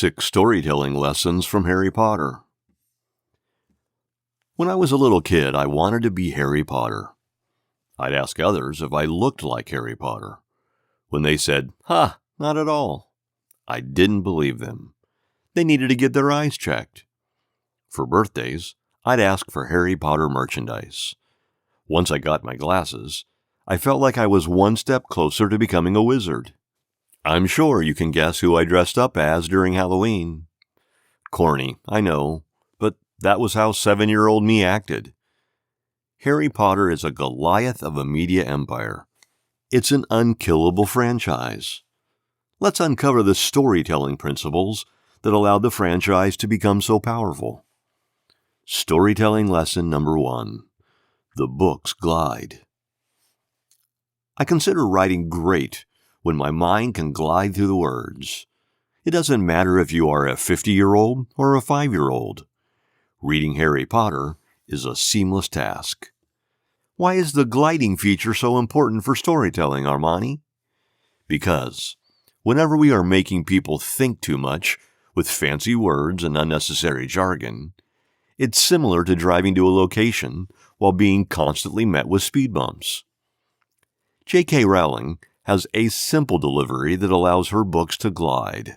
6 Storytelling Lessons from Harry Potter. When I was a little kid, I wanted to be Harry Potter. I'd ask others if I looked like Harry Potter. When they said, "Ha, not at all," I didn't believe them. They needed to get their eyes checked. For birthdays, I'd ask for Harry Potter merchandise. Once I got my glasses, I felt like I was one step closer to becoming a wizard. I'm sure you can guess who I dressed up as during Halloween. Corny, I know, but that was how 7-year-old me acted. Harry Potter is a Goliath of a media empire. It's an unkillable franchise. Let's uncover the storytelling principles that allowed the franchise to become so powerful. Storytelling lesson number 1. The books glide. I consider writing great when my mind can glide through the words. It doesn't matter if you are a 50-year-old or a 5-year-old. Reading Harry Potter is a seamless task. Why is the gliding feature so important for storytelling, Armani? Because whenever we are making people think too much with fancy words and unnecessary jargon, it's similar to driving to a location while being constantly met with speed bumps. J.K. Rowling has a simple delivery that allows her books to glide.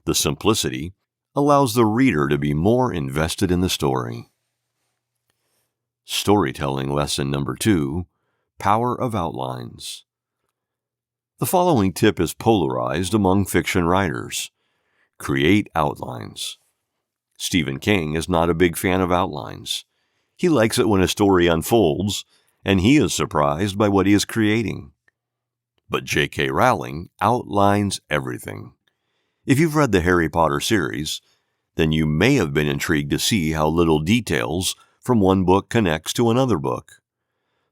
The simplicity allows the reader to be more invested in the story. Storytelling lesson number 2, Power of Outlines. The following tip is polarized among fiction writers. Create outlines. Stephen King is not a big fan of outlines. He likes it when a story unfolds, and he is surprised by what he is creating. But J.K. Rowling outlines everything. If you've read the Harry Potter series, then you may have been intrigued to see how little details from one book connects to another book.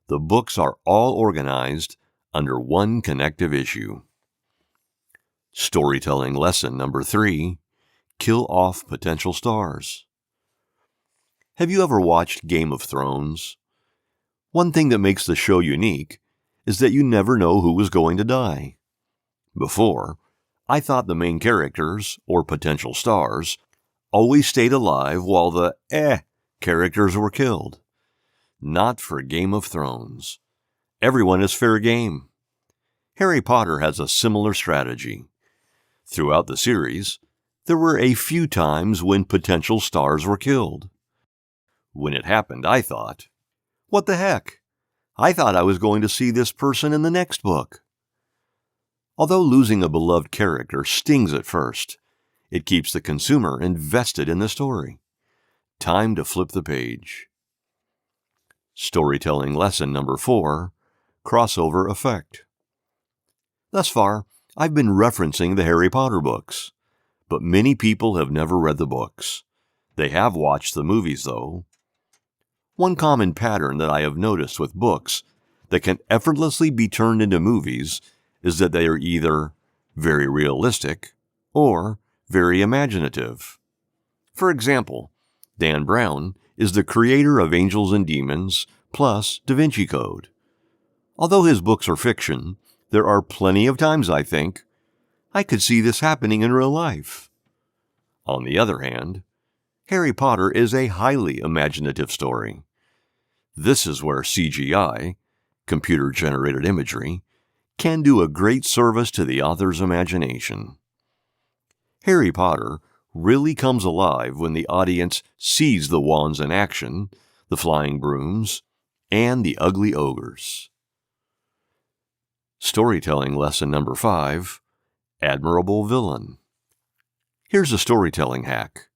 The books are all organized under one connective issue. Storytelling lesson number 3, Kill off potential stars. Have you ever watched Game of Thrones? One thing that makes the show unique is that you never know who is going to die. Before, I thought the main characters, or potential stars, always stayed alive while the characters were killed. Not for Game of Thrones. Everyone is fair game. Harry Potter has a similar strategy. Throughout the series, there were a few times when potential stars were killed. When it happened, I thought, what the heck? I thought I was going to see this person in the next book. Although losing a beloved character stings at first, it keeps the consumer invested in the story. Time to flip the page. Storytelling lesson number 4, Crossover Effect. Thus far, I've been referencing the Harry Potter books, but many people have never read the books. They have watched the movies, though. One common pattern that I have noticed with books that can effortlessly be turned into movies is that they are either very realistic or very imaginative. For example, Dan Brown is the creator of Angels and Demons plus Da Vinci Code. Although his books are fiction, there are plenty of times I think, I could see this happening in real life. On the other hand, Harry Potter is a highly imaginative story. This is where CGI, computer-generated imagery, can do a great service to the author's imagination. Harry Potter really comes alive when the audience sees the wands in action, the flying brooms, and the ugly ogres. Storytelling lesson number 5, Admirable Villain. Here's a storytelling hack.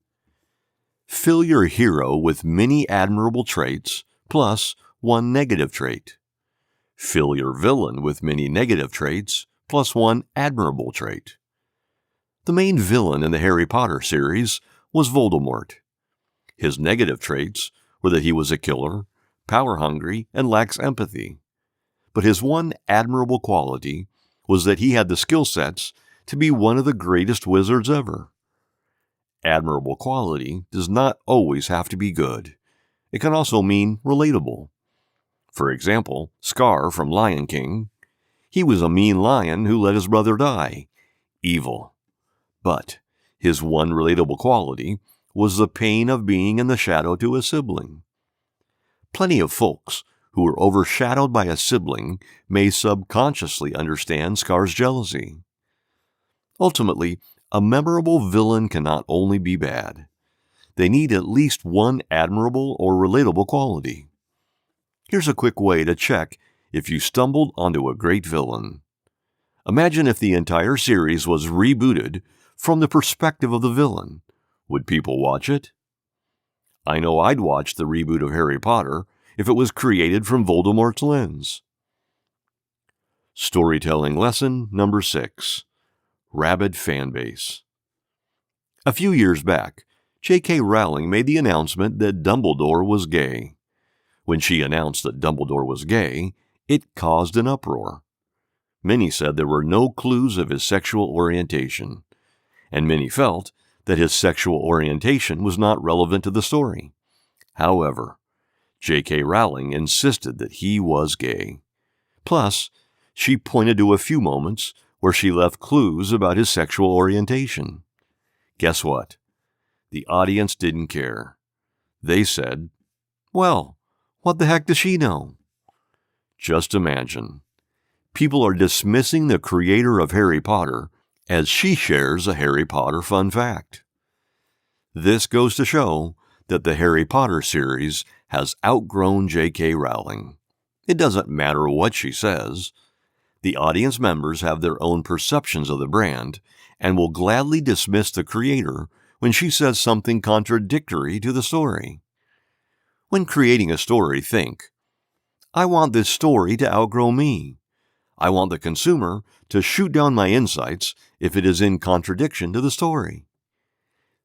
Fill your hero with many admirable traits plus one negative trait. Fill your villain with many negative traits plus one admirable trait. The main villain in the Harry Potter series was Voldemort. His negative traits were that he was a killer, power-hungry, and lacks empathy. But his one admirable quality was that he had the skill sets to be one of the greatest wizards ever. Admirable quality does not always have to be good. It can also mean relatable. For example, Scar from Lion King. He was a mean lion who let his brother die. Evil. But His one relatable quality was the pain of being in the shadow to a sibling. Plenty of folks who were overshadowed by a sibling may subconsciously understand Scar's jealousy. Ultimately, a memorable villain cannot only be bad. They need at least one admirable or relatable quality. Here's a quick way to check if you stumbled onto a great villain. Imagine if the entire series was rebooted from the perspective of the villain. Would people watch it? I know I'd watch the reboot of Harry Potter if it was created from Voldemort's lens. Storytelling lesson number 6. Rabid fanbase. A few years back, J.K. Rowling made the announcement that Dumbledore was gay. When she announced that Dumbledore was gay, it caused an uproar. Many said there were no clues of his sexual orientation, and many felt that his sexual orientation was not relevant to the story. However, J.K. Rowling insisted that he was gay. Plus, she pointed to a few moments where she left clues about his sexual orientation. Guess what? The audience didn't care. They said, "Well, what the heck does she know?" Just imagine. People are dismissing the creator of Harry Potter as she shares a Harry Potter fun fact. This goes to show that the Harry Potter series has outgrown J.K. Rowling. It doesn't matter what she says. The audience members have their own perceptions of the brand and will gladly dismiss the creator when she says something contradictory to the story. When creating a story, think, I want this story to outgrow me. I want the consumer to shoot down my insights if it is in contradiction to the story.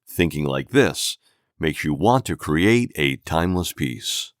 Thinking like this makes you want to create a timeless piece.